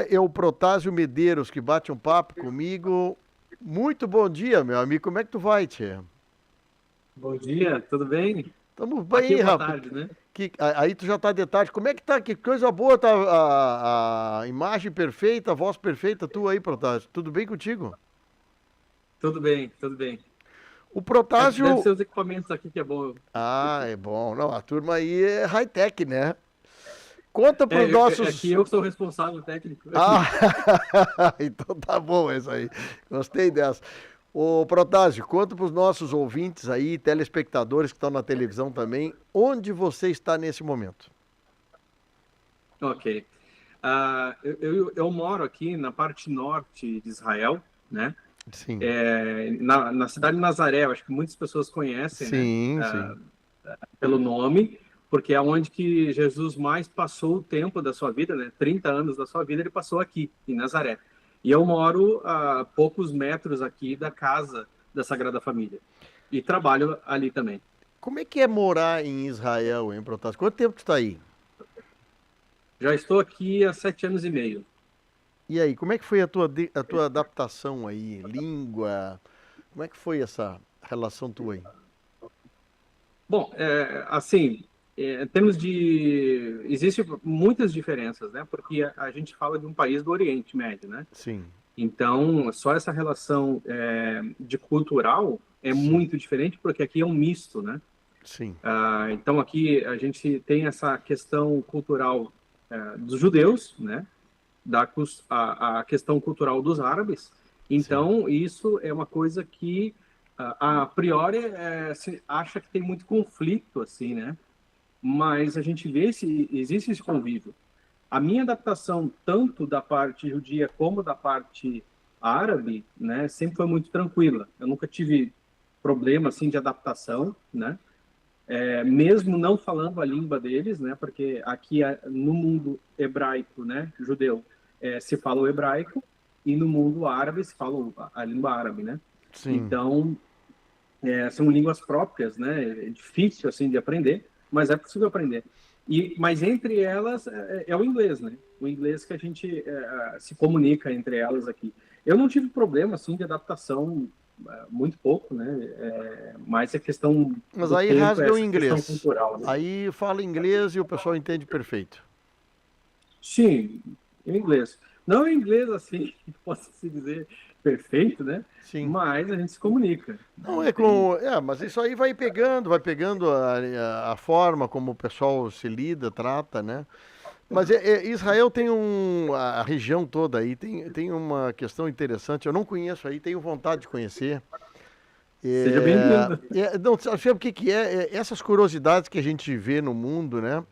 É o Protásio Medeiros que bate um papo comigo. Muito bom dia, meu amigo. Como é que tu vai, tchê? Bom dia, tudo bem? Tamo Aqui é bem, boa rapaz. tarde, né? Aí tu já tá de tarde. Como é que tá? Que coisa boa tá a imagem perfeita, a voz perfeita, tu aí, Protásio. Tudo bem contigo? Tudo bem, tudo bem. O Deve Protásio. ser os equipamentos aqui que é bom. Ah, é bom. Não, a turma aí é high-tech, né? Conta pros Aqui nossos. eu sou o responsável técnico Ah, aqui. então tá bom essa aí. Gostei dessa. Ô, Protásio, conta para os nossos ouvintes aí, telespectadores que estão na televisão também, onde você está nesse momento. Ok. Eu moro aqui na parte norte de Israel, né? Sim, Na cidade de Nazaré, eu acho que muitas pessoas conhecem, né? sim, sim. Pelo nome, porque é onde que Jesus mais passou o tempo da sua vida, né? 30 anos da sua vida ele passou aqui, em Nazaré. E eu moro a poucos metros aqui da casa da Sagrada Família. E trabalho ali também. Como é que é morar em Israel, hein, Protásio? Quanto tempo tu está aí? Já estou aqui há 7 anos e meio. E aí, como é que foi a tua adaptação aí? Língua? Como é que foi essa relação tua aí? Bom, assim, temos de... Existem muitas diferenças, né? Porque a gente fala de um país do Oriente Médio, né? Sim, Então, só essa relação de cultural é sim, muito diferente, porque aqui é um misto, né? sim, Então, aqui a gente tem essa questão cultural dos judeus, né? A questão cultural dos árabes. sim. Então, isso é uma coisa que, a priori, se acha que tem muito conflito, assim, né? Mas a gente vê se existe esse convívio. A minha adaptação, tanto da parte judia como da parte árabe, né, sempre foi muito tranquila. Eu nunca tive problema assim de adaptação, né? Mesmo não falando a língua deles, né? Porque aqui no mundo hebraico, né, judeu, se fala o hebraico e no mundo árabe se fala a língua árabe, né? Sim. Então são línguas próprias, né? É difícil assim de aprender, mas é possível aprender. Mas entre elas é o inglês, né? O inglês que a gente se comunica entre elas aqui. Eu não tive problema assim de adaptação, muito pouco, né? Mas a questão Mas do aí tempo é rasga o essa questão inglês. cultural, né? Aí fala inglês e o pessoal entende perfeito. Sim, em inglês. Não em inglês assim, posso se dizer perfeito, né? Sim. Mas a gente se comunica, né? Não Não é tem. com. É, mas isso aí vai pegando a forma como o pessoal se lida, trata, né? Mas Israel tem a região toda aí tem uma questão interessante. Eu não conheço aí, tenho vontade de conhecer. Seja bem-vindo. Não, sabe o que, que é? Essas curiosidades que a gente vê no mundo, né?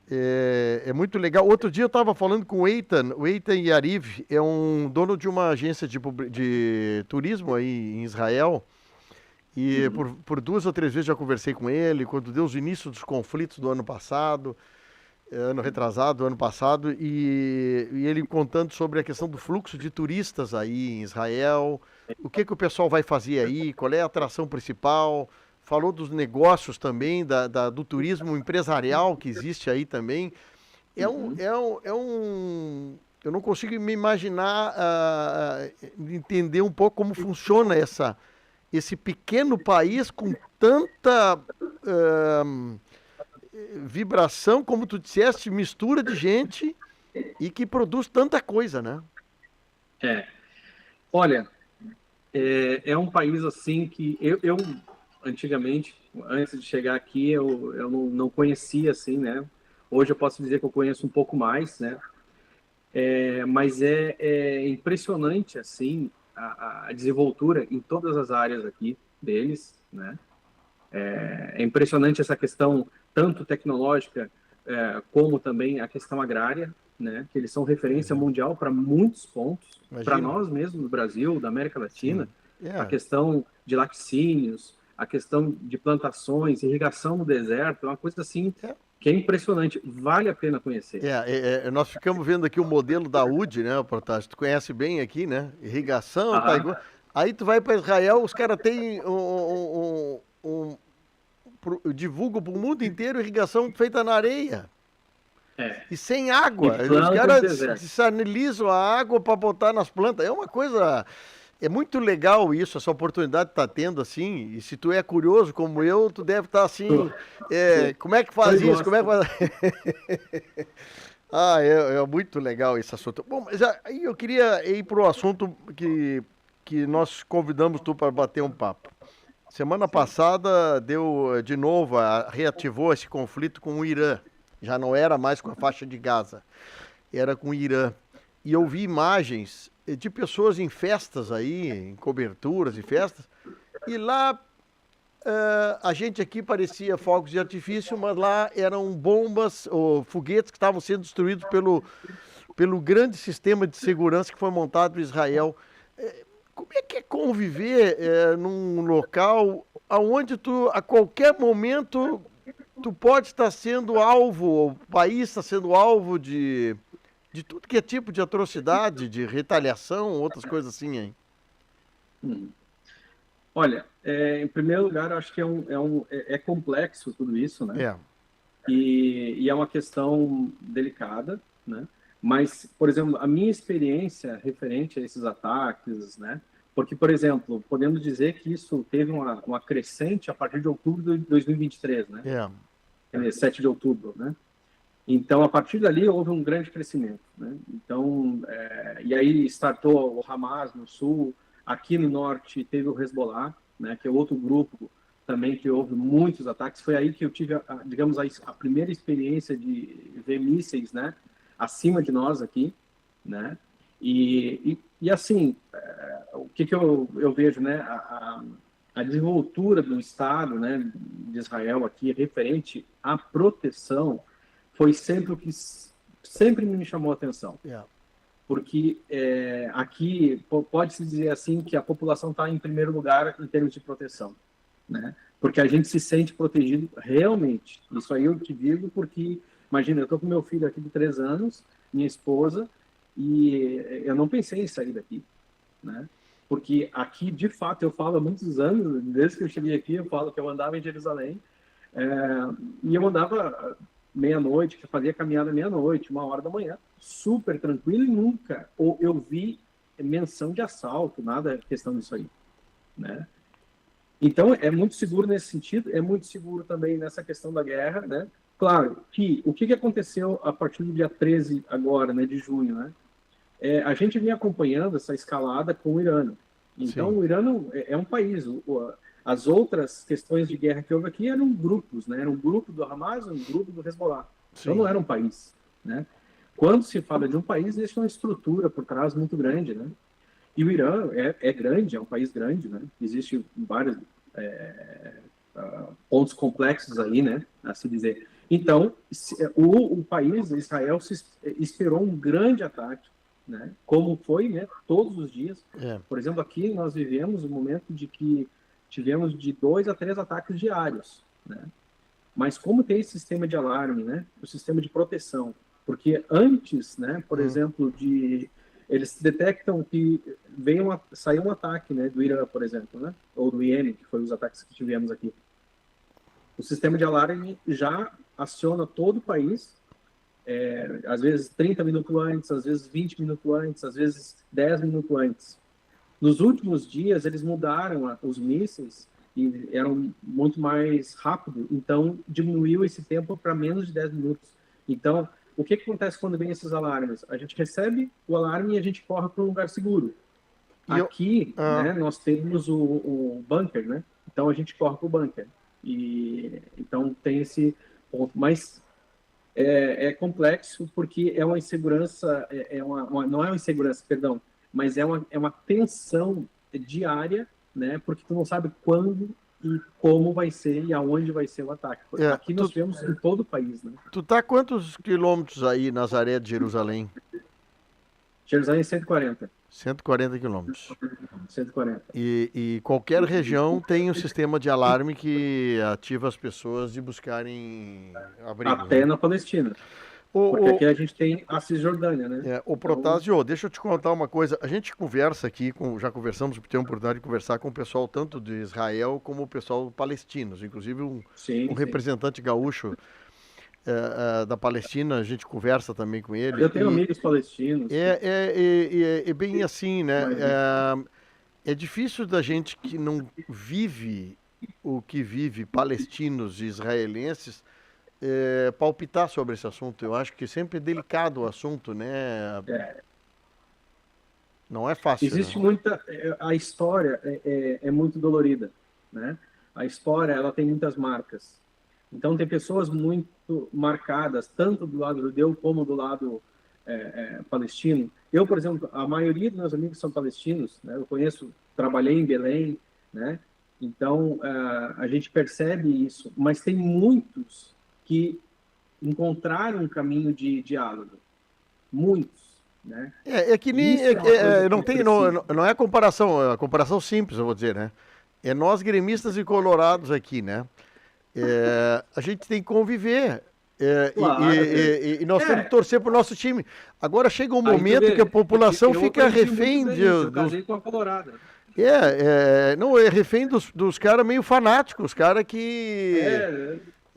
É muito legal. Outro dia eu estava falando com o Eitan Yariv, é um dono de uma agência de turismo aí em Israel. E Uhum. por duas ou três vezes já conversei com ele, quando deu os inícios dos conflitos do ano passado, ano retrasado, ano passado, e ele contando sobre a questão do fluxo de turistas aí em Israel, o que o pessoal vai fazer aí, qual é a atração principal, falou dos negócios também, do turismo empresarial que existe aí também. Uhum. Eu não consigo me imaginar, entender um pouco como funciona esse pequeno país com tanta ah, vibração, como tu disseste, mistura de gente e que produz tanta coisa, né? É. Olha, é um país assim que eu antigamente, antes de chegar aqui, eu não conhecia assim, né? Hoje eu posso dizer que eu conheço um pouco mais, né? Mas é impressionante assim a desenvoltura em todas as áreas aqui deles, né? É impressionante essa questão tanto tecnológica como também a questão agrária, né? Que eles são referência Imagino. mundial para muitos pontos, para Imagino. nós mesmos do Brasil, da América Sim. Latina, a É, questão de laticínios, a questão de plantações, irrigação no deserto, é uma coisa assim é, que é impressionante, vale a pena conhecer. nós ficamos vendo aqui o modelo da UD, né, Protásio? Tu conhece bem aqui, né? Irrigação, tá Ah, igual. Aí tu vai para Israel, os caras têm divulgam para o mundo inteiro irrigação feita na areia. E sem água. E Os planta no caras deserto. desalinizam a água para botar nas plantas. É uma coisa. É muito legal isso, essa oportunidade que tá tendo assim. E se tu é curioso como eu, tu deve estar assim. Sim. Como é que faz Eu isso? Como é que gosto. faz. É muito legal esse assunto. Bom, mas aí eu queria ir para o assunto que nós convidamos tu para bater um papo. Semana Sim. passada deu de novo, reativou esse conflito com o Irã. Já não era mais com a faixa de Gaza, era com o Irã. E eu vi imagens de pessoas em festas aí, em coberturas e festas, e lá a gente aqui parecia fogos de artifício, mas lá eram bombas ou foguetes que estavam sendo destruídos pelo grande sistema de segurança que foi montado em Israel. Como é que é conviver num local onde tu, a qualquer momento, tu pode estar sendo alvo, o país está sendo alvo de tudo que é tipo de atrocidade, de retaliação, outras coisas assim, hein? Hum. Olha, em primeiro lugar, eu acho que é complexo tudo isso, né? É, E é uma questão delicada, né? Mas, por exemplo, a minha experiência referente a esses ataques, né? Porque, por exemplo, podemos dizer que isso teve uma crescente a partir de outubro de 2023, né? é, Quer dizer, 7 de outubro, né? Então, a partir dali, houve um grande crescimento, né? Então, e aí startou o Hamas no sul, aqui no norte teve o Hezbollah, né, que é outro grupo também que houve muitos ataques. Foi aí que eu tive, digamos, a primeira experiência de ver mísseis, né, acima de nós aqui, né? E assim, o que eu vejo, né, a desenvoltura do Estado, né, de Israel aqui referente à proteção foi sempre o que sempre me chamou a atenção, é. porque aqui pode-se dizer assim que a população está em primeiro lugar em termos de proteção, né? Porque a gente se sente protegido realmente. Isso aí eu te digo porque, imagina, eu estou com meu filho aqui de 3 anos, minha esposa, e eu não pensei em sair daqui, né? Porque aqui, de fato, eu falo há muitos anos, desde que eu cheguei aqui, eu falo que eu andava em Jerusalém, é, e eu andava meia-noite, que fazia caminhada meia-noite, 1 hora da manhã, super tranquilo e nunca eu vi menção de assalto, nada questão disso aí, né? Então é muito seguro nesse sentido, é muito seguro também nessa questão da guerra, né? Claro que o que aconteceu a partir do dia 13 agora, né, de junho, né? A gente vinha acompanhando essa escalada com o Irã. Então, Sim, o Irã é um país. As outras questões de guerra que houve aqui eram grupos, né? Era um grupo do Hamas, um grupo do Hezbollah. Então, não sim. era um país, né? Quando se fala de um país, existe uma estrutura por trás muito grande, né? E o Irã é grande, é um país grande, né? Existem vários pontos complexos aí, né? A se dizer. Então, o país, Israel, esperou um grande ataque, né? Como foi, né? Todos os dias. É. Por exemplo, aqui nós vivemos um momento de que tivemos de 2 a 3 ataques diários, né? Mas como tem esse sistema de alarme, né? O sistema de proteção, porque antes, né? Por Hum, exemplo, eles detectam que saiu um ataque, né? Do Irã, por exemplo, né? Ou do Iêmen, que foi os ataques que tivemos aqui. O sistema de alarme já aciona todo o país, às vezes 30 minutos antes, às vezes 20 minutos antes, às vezes 10 minutos antes. Nos últimos dias, eles mudaram os mísseis e eram muito mais rápido, então diminuiu esse tempo para menos de 10 minutos. Então, o que acontece quando vem esses alarmes? A gente recebe o alarme e a gente corre para um lugar seguro. e eu, Aqui, ah, né, nós temos o bunker, né? Então a gente corre para o bunker. E então tem esse ponto, mas é complexo porque é uma insegurança, não é uma insegurança, perdão, mas é uma tensão diária, né? Porque tu não sabe quando e como vai ser e aonde vai ser o ataque. é, Aqui nós tivemos em todo o país, né? tu tá quantos quilômetros aí, Nazaré de Jerusalém? Jerusalém 140, 140 quilômetros. 140. E qualquer região tem um sistema de alarme que ativa as pessoas de buscarem abrigo, Até né? na Palestina, porque O, aqui a gente tem a Cisjordânia, né? o Então, Protásio, deixa eu te contar uma coisa. A gente conversa aqui, já conversamos, temos a oportunidade de conversar com o pessoal tanto de Israel como o pessoal palestinos, inclusive um sim, sim. representante gaúcho. da Palestina, a gente conversa também com ele. Eu tenho amigos palestinos. É bem assim, né? É difícil da gente que não vive o que vive palestinos e israelenses palpitar sobre esse assunto. Eu acho que sempre é delicado o assunto, né? É, Não é fácil, né? existe muita. A história é muito dolorida, né? A história ela tem muitas marcas. Então tem pessoas muito marcadas, tanto do lado judeu como do lado palestino. Eu, por exemplo, a maioria dos meus amigos são palestinos, né? Eu conheço, trabalhei em Belém, né? Então a gente percebe isso, mas tem muitos que encontraram um caminho de diálogo, muitos, né? É que E nem. isso é uma coisa Não que tem, precisa. não é comparação, é uma comparação simples, eu vou dizer, né? É nós gremistas e colorados aqui, né? A gente tem que conviver. Claro. E nós temos que É, torcer para o nosso time. Agora chega um aí tu momento que a vê, porque população eu fica aprendi muito refém bem isso. Eu dos. casei com a Colorada. Não, é refém dos caras meio fanáticos, os caras que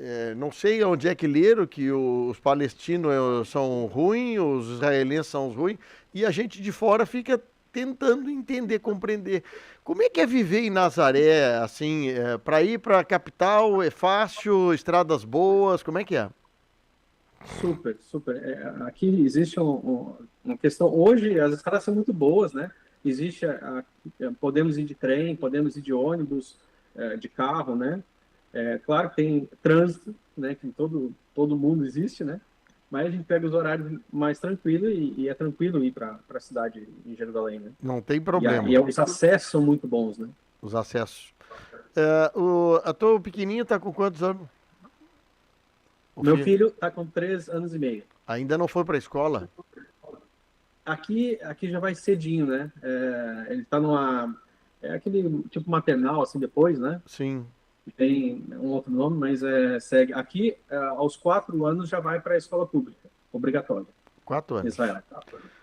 É, não sei onde é que leram que os palestinos são ruins, os israelenses são os ruins, e a gente de fora fica tentando entender, compreender. Como é que é viver em Nazaré, assim, para ir para a capital é fácil, estradas boas, como é que é? super, super. Aqui existe uma questão. Hoje as estradas são muito boas, né? Existe podemos ir de trem, podemos ir de ônibus, de carro, né? Claro que tem trânsito, né? Que em todo mundo existe, né? Mas a gente pega os horários mais tranquilos e é tranquilo ir para a cidade em Jerusalém, né? Não tem E problema, os acessos são muito bons, né? os acessos. A tua pequenininha tá com quantos anos? O Meu filho? filho está com 3 anos e meio. Ainda não foi para a escola? Aqui já vai cedinho, né? Ele está numa. É aquele tipo maternal, assim, depois, né? Sim, Tem um outro nome, mas segue. Aqui, aos 4 anos, já vai para a escola pública, obrigatória, 4 anos. Israel.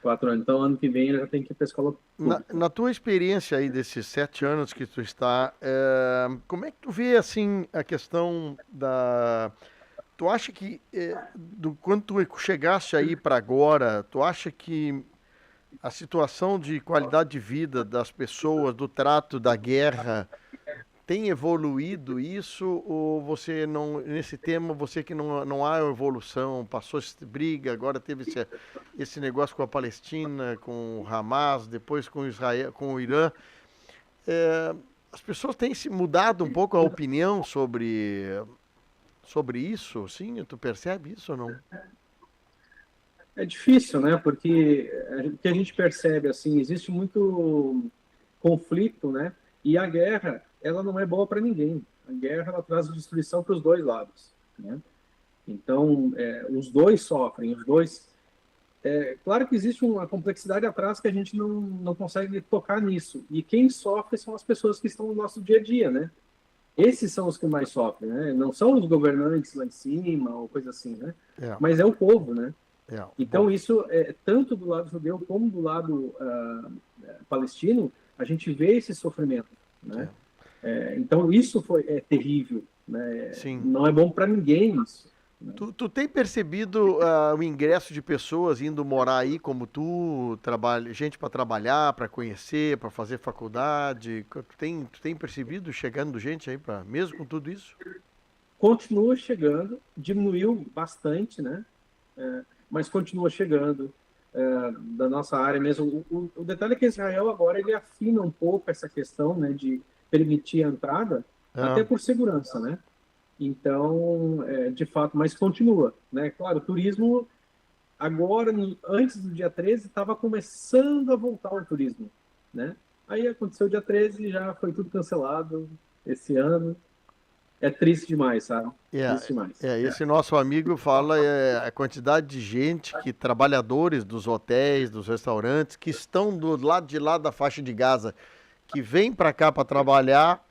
4 anos. Então, ano que vem, ele já tem que ir para a escola pública. Na tua experiência aí desses 7 anos que tu está, como é que tu vê assim a questão da? Tu acha que quando tu chegaste aí para agora, tu acha que a situação de qualidade de vida das pessoas, do trato da guerra, tem evoluído isso ou você não, nesse tema, você que não há evolução, passou essa briga, agora teve esse negócio com a Palestina, com o Hamas, depois com Israel, com o Irã, é, as pessoas têm se mudado um pouco a opinião sobre isso, sim? Tu percebe isso ou não? É difícil, né? Porque o que a gente percebe, assim, existe muito conflito, né? E a guerra, ela não é boa para ninguém. A guerra, ela traz destruição para os dois lados, né? Então, os dois sofrem, os dois. Claro que existe uma complexidade atrás que a gente não consegue tocar nisso. E quem sofre são as pessoas que estão no nosso dia a dia, né? Esses são os que mais sofrem, né? Não são os governantes lá em cima ou coisa assim, né? É, Mas é o povo, né? bom, Então, isso, tanto do lado judeu como do lado palestino, a gente vê esse sofrimento, né? é. Então, isso é terrível, né? Sim. Não é bom para ninguém isso. Né? Tu tem percebido o ingresso de pessoas indo morar aí como tu, gente para trabalhar, para conhecer, para fazer faculdade? Tu tem percebido chegando gente aí para mesmo com tudo isso? Continua chegando, diminuiu bastante, né? Mas continua chegando da nossa área mesmo. O detalhe é que Israel agora ele afina um pouco essa questão, né, de permitir a entrada, até Ah, por segurança, né? Então, de fato, mas continua, né? Claro, o turismo agora, antes do dia 13, estava começando a voltar o turismo, né? Aí aconteceu o dia 13 e já foi tudo cancelado esse ano. É triste demais, sabe? Triste demais. esse nosso amigo fala a quantidade de gente, trabalhadores dos hotéis, dos restaurantes, que estão do lado de lá da faixa de Gaza, que vêm para cá para trabalhar,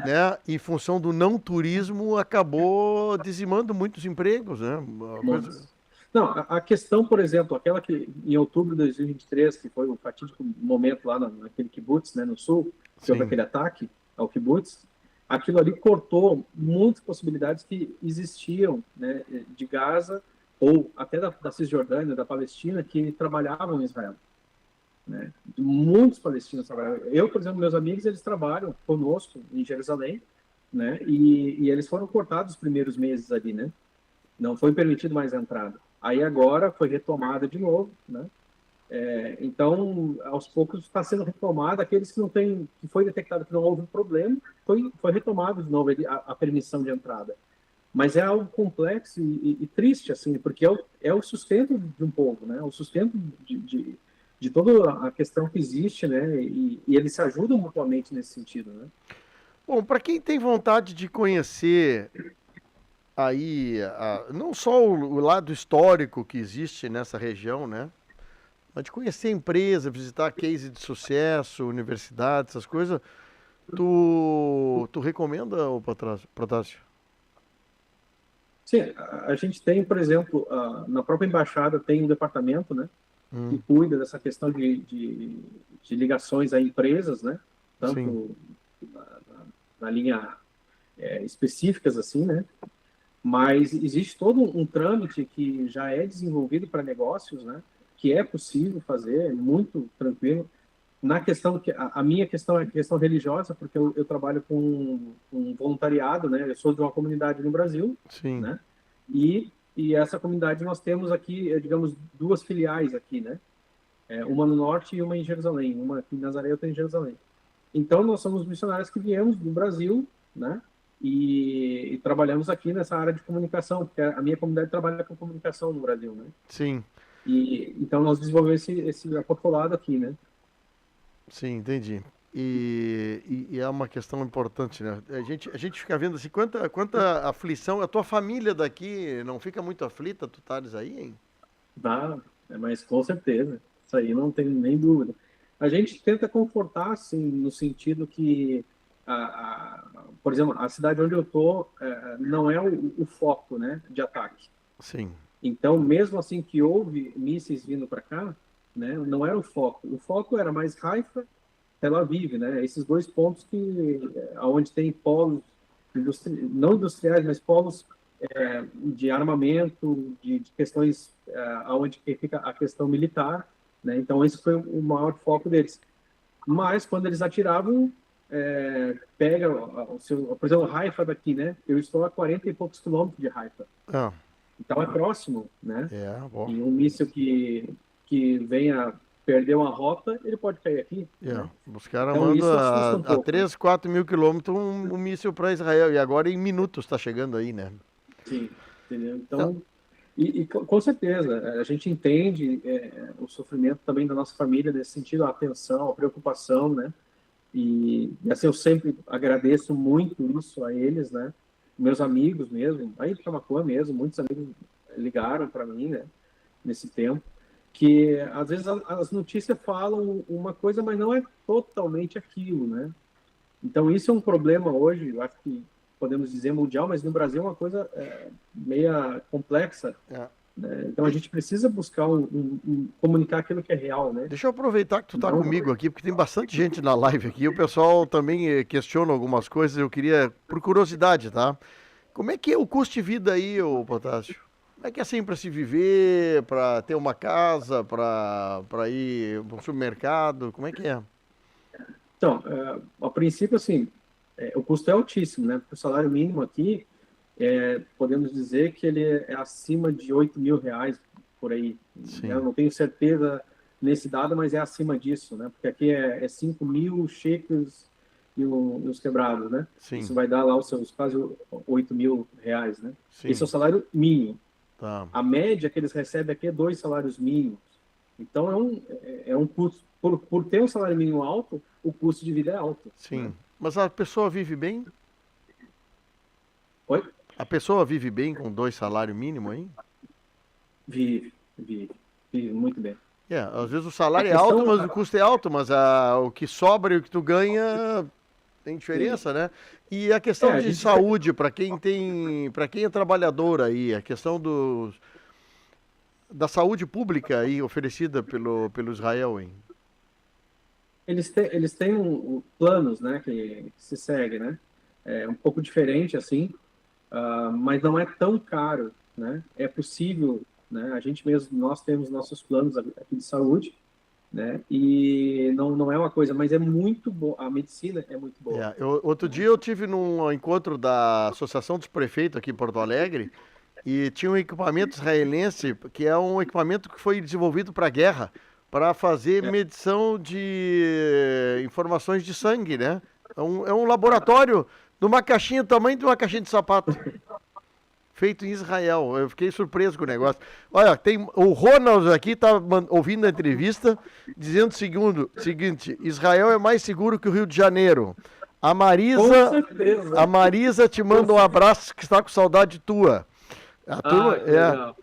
né? Em função do não turismo, acabou dizimando muitos empregos, né? Uma coisa. Muitos. Não, a questão, por exemplo, aquela que em outubro de 2023, que foi o fatídico momento lá naquele kibbutz, né, no sul, que houve Sim, aquele ataque ao kibbutz, aquilo ali cortou muitas possibilidades que existiam, né, de Gaza ou até da Cisjordânia, da Palestina, que trabalhavam em Israel, né? Muitos palestinos trabalham. Eu, por exemplo, meus amigos, eles trabalham conosco em Jerusalém, né? E eles foram cortados os primeiros meses ali, né? Não foi permitido mais a entrada. Aí agora foi retomada de novo, né? Então, aos poucos está sendo retomada. Aqueles que não têm, que foi detectado que não houve problema, foi retomado de novo a permissão de entrada. Mas é algo complexo e triste, assim, porque é o sustento de um povo, né? O sustento de toda a questão que existe, né? E eles se ajudam mutuamente nesse sentido, né? Bom, para quem tem vontade de conhecer aí, não só o lado histórico que existe nessa região, né? Mas de conhecer empresa, visitar case de sucesso, universidades, essas coisas, tu recomenda, ô Protásio? Sim, a gente tem, por exemplo, na própria embaixada tem um departamento, né? Que Hum, cuida dessa questão de ligações a empresas, né? sim, Tanto na, na linha específicas, assim, né? Mas existe todo um trâmite que já é desenvolvido para negócios, né? Que é possível fazer, é muito tranquilo. Na questão que a minha questão é a questão religiosa, porque eu trabalho com um voluntariado, né? Eu sou de uma comunidade no Brasil, sim. né? E essa comunidade nós temos aqui, digamos, duas filiais aqui, né? Uma no norte e uma em Jerusalém, uma aqui em Nazaré e outra em Jerusalém. Então nós somos missionários que viemos do Brasil, né? E trabalhamos aqui nessa área de comunicação, porque a minha comunidade trabalha com comunicação no Brasil, né? Sim, E então nós desenvolvemos esse apostolado aqui, né? sim, entendi. E é uma questão importante, né? A gente fica vendo assim, quanta aflição. A tua família daqui não fica muito aflita, tu estares aí, hein? Dá, mas com certeza, isso aí não tem nem dúvida. A gente tenta confortar, assim, no sentido que, por exemplo, a cidade onde eu estou não é o foco, né, de ataque. Sim, Então, mesmo assim que houve mísseis vindo para cá, né, não era o foco. O foco era mais Haifa, Tel Aviv, né? Esses dois pontos que, aonde tem polos não industriais, mas polos de armamento, de questões aonde fica a questão militar, né? Então esse foi o maior foco deles. Mas quando eles atiravam, pega o seu, por exemplo, Haifa daqui, né? Eu estou a 40 e poucos quilômetros de Haifa, ah, então é próximo, né? bom, E um míssil que venha perder uma rota, ele pode cair aqui, né? os caras Então mandam isso assusta um a pouco, né? 3, 4 mil quilômetros um míssil para Israel, e agora em minutos está chegando aí, né? Sim, entendeu? Então, Então, com certeza, a gente entende o sofrimento também da nossa família nesse sentido, a atenção, a preocupação, né? E assim, eu sempre agradeço muito isso a eles, né? Meus amigos mesmo, aí de Camaquã mesmo, muitos amigos ligaram para mim, né? Nesse tempo, que às vezes as notícias falam uma coisa, mas não é totalmente aquilo, né? Então, isso é um problema hoje, eu acho que podemos dizer mundial, mas no Brasil é uma coisa meia complexa, é. né? Então, a gente precisa buscar comunicar aquilo que é real, né? Deixa eu aproveitar que tu tá Não, comigo aqui, porque tem bastante gente na live aqui. O pessoal também questiona algumas coisas. Eu queria, por curiosidade, tá? Como é que é o custo de vida aí, ô Potássio? Como é que é assim para se viver, para ter uma casa, para ir para um supermercado? Como é que é? então, a princípio, assim, o custo é altíssimo, né? Porque o salário mínimo aqui, podemos dizer que ele é acima de R$ 8.000 por aí. Eu Sim, não tenho certeza nesse dado, mas é acima disso, né? Porque aqui é 5.000 shekels e os quebrados, né? sim, Isso vai dar lá os seus quase R$ 8.000, né? Esse é o sim, salário mínimo. tá, A média que eles recebem aqui é 2 salários mínimos. Então é um custo. Por ter um salário mínimo alto, o custo de vida é alto, né? sim. Mas a pessoa vive bem? Oi? A pessoa vive bem com 2 salários mínimos aí? Vive, vive, vive muito bem. Às vezes o A salário é alto, questão, mas o custo é alto, mas o que sobra e o que tu ganha tem sim, diferença, né? E a questão a de gente saúde para quem é trabalhador aí, a questão da saúde pública aí oferecida pelo Israel, hein? eles têm planos, né, que se segue, né? é um pouco diferente, assim, mas não é tão caro, né? É possível, né? A gente mesmo, nós temos nossos planos aqui de saúde, né? E não é uma coisa, mas é muito boa. A medicina é muito boa. Outro dia eu tive num encontro da Associação dos Prefeitos aqui em Porto Alegre e tinha um equipamento israelense que é um equipamento que foi desenvolvido para a guerra, para fazer É. medição de informações de sangue, né? É um laboratório numa caixinha, tamanho de uma caixinha de sapato. Feito em Israel. Eu fiquei surpreso com o negócio. Olha, tem o Ronald aqui está ouvindo a entrevista, dizendo o seguinte: Israel é mais seguro que o Rio de Janeiro. A Com Marisa, certeza. a Marisa te manda um abraço que está com saudade tua. A turma, Que legal.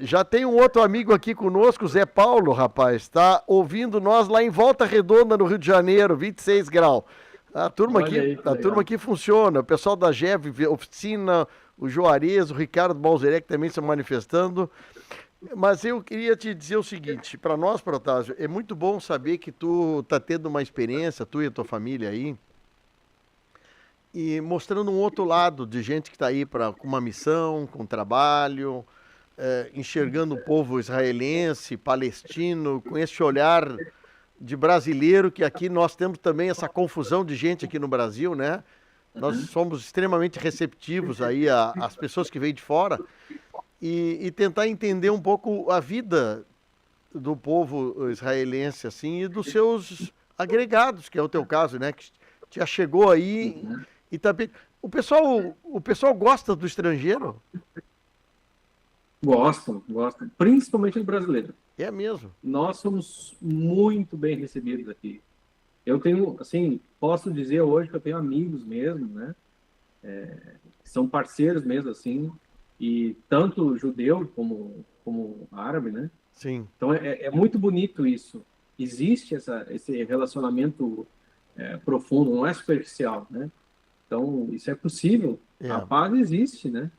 já tem um outro amigo aqui conosco, Zé Paulo, rapaz, está ouvindo nós lá em Volta Redonda, no Rio de Janeiro, 26 graus. A turma Olha aqui, aí, que a legal. turma aqui funciona. O pessoal da GEV Oficina, o Juarez, o Ricardo Balzerec também se manifestando. Mas eu queria te dizer o seguinte, para nós, Protásio, é muito bom saber que tu tá tendo uma experiência, tu e a tua família aí, e mostrando um outro lado de gente que está aí com uma missão, com trabalho, enxergando o povo israelense, palestino, com esse olhar de brasileiro, que aqui nós temos também essa confusão de gente aqui no Brasil, né? Nós somos extremamente receptivos aí às pessoas que vêm de fora e tentar entender um pouco a vida do povo israelense, assim, e dos seus agregados, que é o teu caso, né? Que já chegou aí e também... O pessoal gosta do estrangeiro? Gostam. Principalmente os brasileiros. É mesmo. Nós somos muito bem recebidos aqui. Eu tenho, assim, posso dizer hoje que eu tenho amigos mesmo, né? Que são parceiros mesmo, assim, e tanto judeu como árabe, né? Sim. Então é muito bonito isso. Existe esse relacionamento profundo, não é superficial, né? Então isso é possível. A paz existe, né?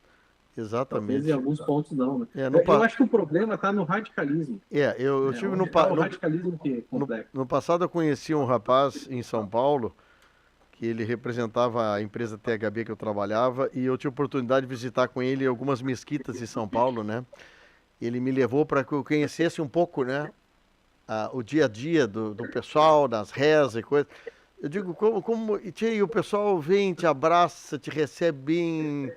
Talvez em Exatamente. alguns pontos não, né? É, Eu acho que o problema está no radicalismo. eu tive Onde tá o radicalismo que é complexo. no passado eu conheci um rapaz em São Paulo que ele representava a empresa THB que eu trabalhava e eu tive a oportunidade de visitar com ele algumas mesquitas em São Paulo, né? Ele me levou para que eu conhecesse um pouco, né? O dia a dia do pessoal, das rezas e coisas. Eu digo, e o pessoal vem, te abraça, te recebe bem.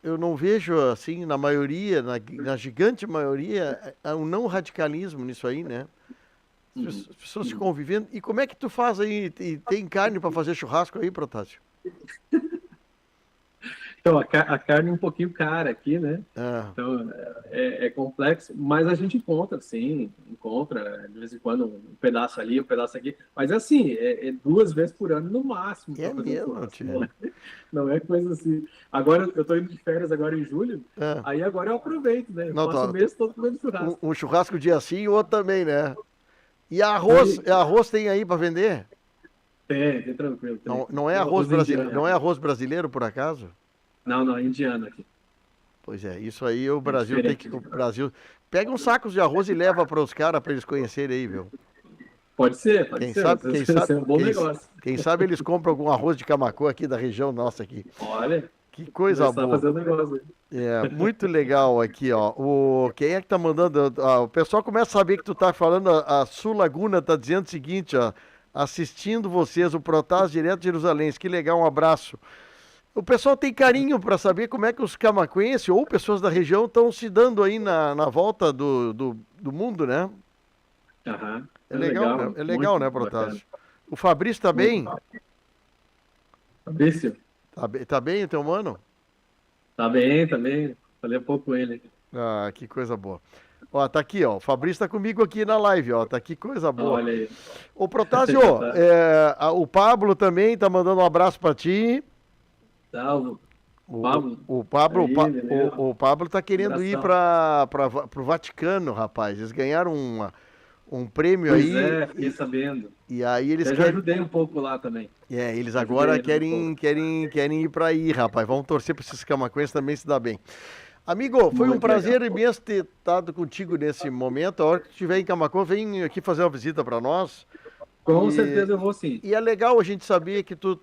Eu não vejo, assim, na maioria, na gigante maioria, um não radicalismo nisso aí, né? As pessoas se convivendo. E como é que tu faz aí? E tem carne para fazer churrasco aí, Protásio? Então, a carne é um pouquinho cara aqui, né? Ah, Então, é complexo, mas a gente encontra, sim, de vez em quando, um pedaço ali, um pedaço aqui. Mas, assim, é 2 vezes por ano no máximo. é Pra fazer um mesmo, churrasco. tio. Não é coisa assim. Agora, eu tô indo de férias agora em julho, Ah. aí agora eu aproveito, né? Eu Não, passo o mês todo comendo churrasco. Um churrasco dia sim e o outro também, né? E arroz tem aí para vender? Tem tranquilo. Tem. Não é arroz brasileiro, não é arroz brasileiro por acaso? Não, é indiano aqui. Pois é, isso aí o Brasil tem diferente. que. O Brasil. Pega uns sacos de arroz e leva para os caras para eles conhecerem aí, viu? Pode ser. Quem Ser. sabe, quem sabe, Isso é um bom negócio. quem sabe eles compram algum arroz de Camacô aqui da região nossa aqui. Olha, Que coisa começar a boa. fazer um negócio aí. Muito legal aqui, ó. Quem é que tá mandando? O pessoal começa a saber que tu tá falando, a Sul Laguna tá dizendo o seguinte, ó. Assistindo vocês, o Protásio direto de Jerusalém. Que legal, um abraço. O pessoal tem carinho para saber como é que os camaquenses ou pessoas da região estão se dando aí na volta do mundo, né? Aham. É legal, né? É legal, né, Protásio? O Fabrício tá bem? Fabrício? Tá bem o teu mano? Tá bem. Falei um pouco com ele. Ah, que coisa boa. Ó, tá aqui, ó. O Fabrício tá comigo aqui na live, ó. Tá aqui, coisa boa. Olha aí. Ô, Protásio, o Pablo também tá mandando um abraço pra ti. Tá, Pablo. O Pablo tá querendo ir pro Vaticano, rapaz. Eles ganharam um prêmio Pois aí. fiquei sabendo. E aí eles Eu já ajudei um pouco lá também. eles agora querem ir pra aí, rapaz. Vamos torcer para esses camaquenses também se dar bem. Amigo, foi um prazer imenso ter estado contigo nesse momento. A hora que tu estiver em Camaquã, vem aqui fazer uma visita para nós. Com certeza eu vou sim. E é legal a gente saber que tu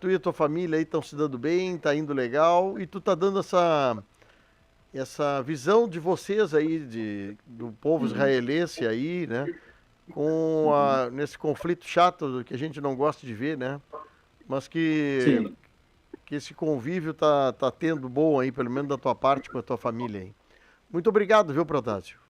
e a tua família aí estão se dando bem, tá indo legal, e tu tá dando essa visão de vocês aí, do povo israelense aí, né? Nesse conflito chato que a gente não gosta de ver, né? Mas Sim. que esse convívio tá tendo bom aí, pelo menos da tua parte com a tua família aí. Muito obrigado, viu, Protásio?